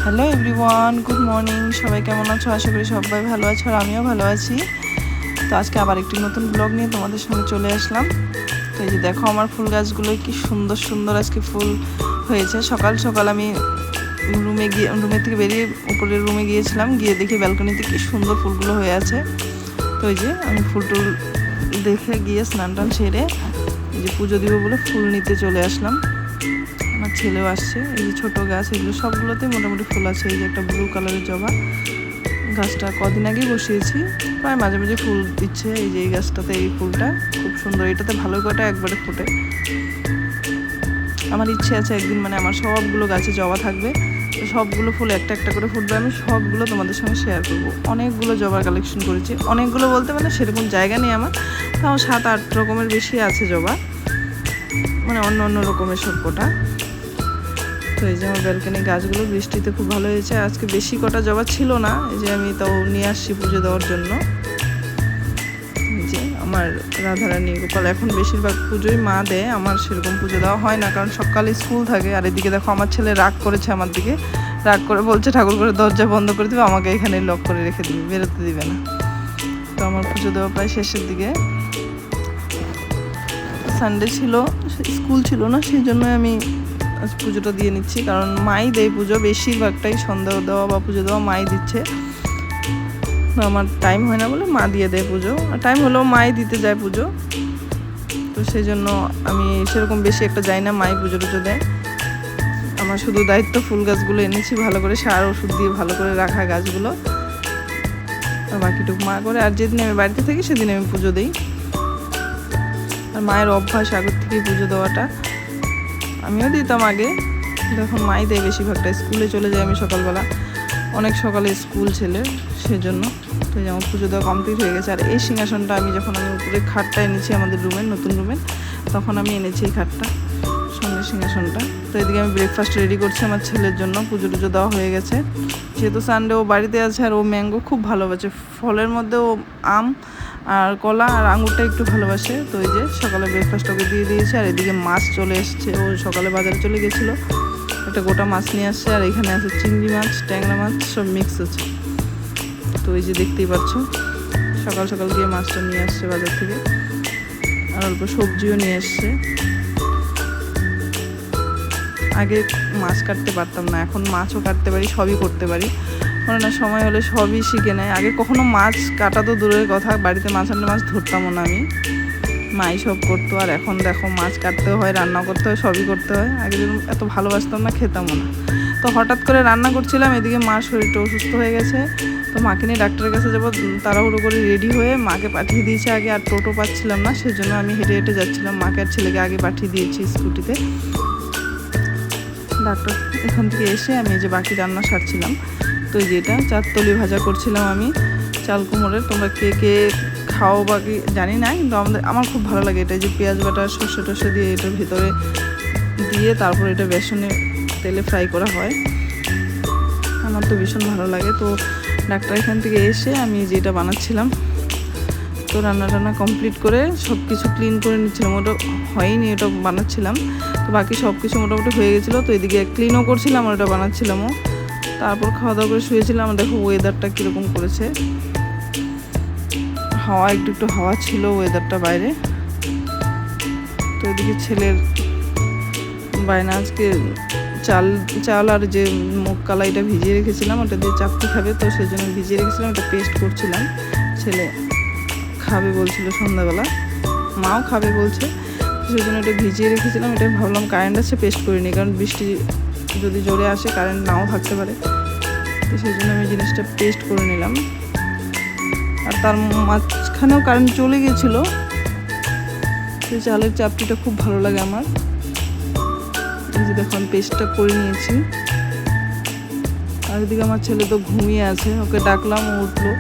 Hello everyone, good morning. সবাই কেমন আছো? আশা করি সবাই ভালো আছো আর আমিও ভালো আছি। তো আজকে আবার একটি নতুন ব্লগ নিয়ে তোমাদের সঙ্গে চলে আসলাম। তো এই যে দেখো আমার ফুল গাছগুলো কি সুন্দর সুন্দর আজকে ফুল হয়েছে। সকাল সকাল আমি রুমের থেকে বেরিয়ে উপরের রুমে গিয়েছিলাম, গিয়ে দেখি ব্যালকনিতে কি সুন্দর ফুলগুলো হয়ে আছে। তো এই যে আমি ফুল টুল দেখে গিয়ে স্নান টান সেরে এই যে পুজো দিব বলে ফুল নিতে চলে আসলাম। আমার ছেলেও আসছে। এই যে ছোটো গাছ, এগুলো সবগুলোতে মোটামুটি ফুল আছে। এই যে একটা ব্লু কালারের জবা গাছটা কদিন আগেই বসিয়েছি, প্রায় মাঝে মাঝে ফুল দিচ্ছে। এই যে এই গাছটাতে এই ফুলটা খুব সুন্দর, এটাতে ভালো কটা একবারে ফোটে। আমার ইচ্ছে আছে একদিন মানে আমার সবগুলো গাছে জবা থাকবে, তো সবগুলো ফুল একটা একটা করে ফুটবে, আমি সবগুলো তোমাদের সঙ্গে শেয়ার করবো। অনেকগুলো জবার কালেকশন করেছি, অনেকগুলো বলতে মানে সেরকম জায়গা নেই আমার, তাও 7-8 রকমের বেশি আছে জবা, মানে অন্য অন্য রকমের সবকটা। তো এই যে আমার ব্যালকনি গাছগুলো বৃষ্টিতে খুব ভালো হয়েছে। আজকে বেশি কটা জবা ছিল না, এই যে আমি তাও নিয়ে আসছি পুজো দেওয়ার জন্য। এই যে আমার রাধারানী গোপাল এখন বেশিরভাগ পুজোই মা দেয়, আমার সেরকম পুজো দেওয়া হয় না, কারণ সকালে স্কুল থাকে। আর এদিকে দেখো আমার ছেলে রাগ করেছে আমার দিকে, রাগ করে বলছে ঠাকুর করে দরজা বন্ধ করে দিবে, আমাকে এখানে লক করে রেখে দিবে, বেরোতে দিবে না। তো আমার পুজো দেওয়া প্রায় শেষের দিকে। সানডে ছিল, স্কুল ছিল না, সেই জন্য আমি আজ পুজোটা দিয়ে নিচ্ছি, কারণ মাই দেয় পুজো, বেশিরভাগটাই সন্ধ্যা দেওয়া বা পুজো দেওয়া মাই দিচ্ছে। আমার টাইম হয় না বলে মা দিয়ে দেয় পুজো, আর টাইম হলেও মাই দিতে যায় পুজো। তো সেই জন্য আমি সেরকম বেশি একটা যাই না, মাই পুজো টুজো দেয়। আমার শুধু দায়িত্ব ফুল গাছগুলো এনেছি ভালো করে সার ওষুধ দিয়ে ভালো করে রাখা গাছগুলো, আর বাকিটুকু মা করে। আর যেদিন আমি বাড়িতে থাকি সেদিন আমি পুজো দিই। আর মায়ের অভ্যাস আগের থেকেই পুজো দেওয়াটা, আমিও দিতাম আগে, এখন মাই দেয় বেশিরভাগটা। স্কুলে চলে যাই আমি সকালবেলা, অনেক সকালে স্কুল ছেলের, সেজন্য। তো যেমন পুজো দেওয়া কমপ্লিট হয়ে গেছে। আর এই সিংহাসনটা আমি যখন উপরে খাটটা এনেছি আমাদের রুমের, নতুন রুমের, তখন আমি এনেছি এই খাটটা, সঙ্গে সিংহাসনটা। তো এদিকে আমি ব্রেকফাস্ট রেডি করছি আমার ছেলের জন্য, পুজো টুজো দেওয়া হয়ে গেছে। যেহেতু সানডে ও বাড়িতে আছে, আর ও ম্যাঙ্গো খুব ভালোবাসে, ফলের মধ্যে ও আম আর কলা আর আঙুরটা একটু ভালোবাসে। তো এই যে সকালে ব্রেকফাস্ট ওকে দিয়ে দিয়েছে। আর এদিকে মাছ চলে এসছে, ও সকালে বাজারে চলে গেছিলো, একটা গোটা মাছ নিয়ে আসছে। আর এখানে আছে চিংড়ি মাছ, ট্যাংরা মাছ, সব মিক্স আছে। তো এই যে দেখতেই পাচ্ছ, সকাল সকাল গিয়ে মাছটা নিয়ে আসছে বাজার থেকে, আর অল্প সবজিও নিয়ে এসছে। আগে মাছ কাটতে পারতাম না, এখন মাছও কাটতে পারি, সবই করতে পারি, কারণ না সময় হলে সবই শিখে নেয়। আগে কখনো মাছ কাটা তো দূরের কথা, বাড়িতে মাছ আনলে মাছ ধরতামও না আমি, মাই সব করতো। আর এখন দেখো মাছ কাটতেও হয়, রান্না করতে হয়, সবই করতে হয়। আগে যেরকম এত ভালোবাসতাম না, খেতামও না। তো হঠাৎ করে রান্না করছিলাম, এদিকে মার শরীরটা অসুস্থ হয়ে গেছে। তো মাকে নিয়ে ডাক্তারের কাছে যাবো, তাড়াহুড়ো করে রেডি হয়ে মাকে পাঠিয়ে দিয়েছে আগে। আর টোটো পাচ্ছিলাম না, সেজন্য আমি হেঁটে হেঁটে যাচ্ছিলাম, মাকে আর ছেলেকে আগে পাঠিয়ে দিয়েছি স্কুটিতে। ডাক্তার এখান থেকে এসে আমি এই যে বাকি রান্না সারছিলাম। তো এই যে এটা চারতলি ভাজা করছিলাম আমি, চাল কুমড়োর। তোমরা কে কে খাও বাকি জানি না, কিন্তু আমার খুব ভালো লাগে এটা। যে পেঁয়াজ বাটা সর্ষে টর্ষে দিয়ে এটার ভিতরে দিয়ে তারপর এটা বেসনে তেলে ফ্রাই করা হয়, আমার তো ভীষণ ভালো লাগে। তো ডাক্তার এখান থেকে এসে আমি যেটা বানাচ্ছিলাম, তো রান্না কমপ্লিট করে সব কিছু ক্লিন করে নিচ্ছিলাম। ওটা হয়নি, ওটা বানাচ্ছিলাম। তো বাকি সব কিছু মোটামুটি হয়ে গেছিলো। তো এদিকে ক্লিনও করছিলাম আর ওটা বানাচ্ছিলামও। তারপর খাওয়া দাওয়া করে শুয়েছিলাম। দেখো ওয়েদারটা কীরকম করেছে, হাওয়া একটু একটু হাওয়া ছিল ওয়েদারটা বাইরে। তো এদিকে ছেলের বায়না, আজকে চাল আর যে মুগ কালাইটা ভিজিয়ে রেখেছিলাম, ওটা দিয়ে চাপটি খাবে, তো সেই জন্য ভিজিয়ে রেখেছিলাম, ওটা পেস্ট করছিলাম। ছেলে খাবে বলছিল সন্ধ্যাবেলা, মাও খাবে বলছে, সেই জন্য এটা ভিজিয়ে রেখেছিলাম। এটা ভাবলাম কারেন্ট আছে পেস্ট করিনি, কারণ বৃষ্টি যদি জোরে আসে কারেন্ট নাও থাকতে পারে, তো সেই জন্য আমি জিনিসটা পেস্ট করে নিলাম। আর তার মাঝখানেও কারেন্ট চলে গেছিলো। সেই চালের চাপটিটা খুব ভালো লাগে আমার। এই যে দেখো আমি পেস্টটা করে নিয়েছি। আর এদিকে আমার ছেলে তো ঘুমিয়ে আছে, ওকে ডাকলাম, ও উঠলো,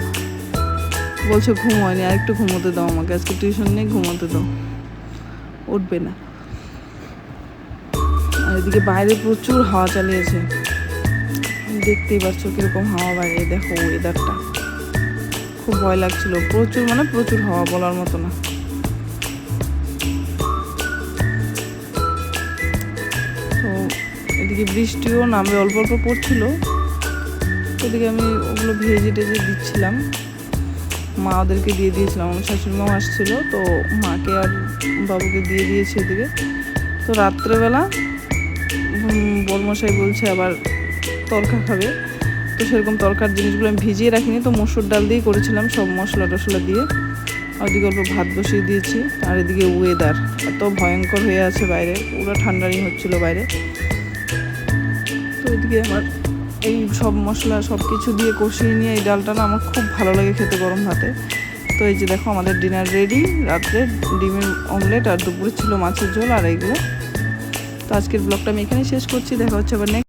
বলছে ঘুম হয়নি, আর একটু ঘুমোতে দাও আমাকে, আজকে টিউশন নেই, ঘুমোতে দাও, উঠবে না। আর এদিকে বাইরে প্রচুর হাওয়া চালিয়েছে, দেখতেই পাচ্ছ কীরকম হাওয়া বাইরে। দেখো ওয়েদারটা খুব ভয় লাগছিল, প্রচুর মানে প্রচুর হাওয়া, বলার মতো না। তো এদিকে বৃষ্টিও নামবে, অল্প অল্প পড়ছিল, ওদিকে আমি ওগুলো ভেজে টেজে দিচ্ছিলাম, মা ওদেরকে দিয়ে দিয়েছিলাম। আমার শাশুড়ি মাও আসছিলো, তো মাকে আর বাবুকে দিয়ে দিয়েছে ওদিকে। তো রাত্রেবেলা বড়মশাই বলছে আবার তরকা খাবে, তো সেরকম তরকার জিনিসগুলো আমি ভিজিয়ে রাখিনি, তো মসুর ডাল দিয়েই করেছিলাম সব মশলা টশলা দিয়ে। আর ওদিকে অল্প ভাত বসিয়ে দিয়েছি। আর এদিকে ওয়েদার এত ভয়ঙ্কর হয়ে আছে বাইরে, পুরো ঠান্ডারই হচ্ছিলো বাইরে। তো এদিকে আমার এই সব মশলা সব কিছু দিয়ে কষিয়ে নিয়ে এই ডালটা না আমার খুব ভালো লাগে খেতে গরম ভাতে। তো এই যে দেখো আমাদের ডিনার রেডি, রাত্রে ডিমের অমলেট আর দুপুরে ছিল মাছের ঝোল আর এইগুলো। তো আজকের ব্লগটা আমি এখানেই শেষ করছি, দেখা হচ্ছে আবার নেক্সট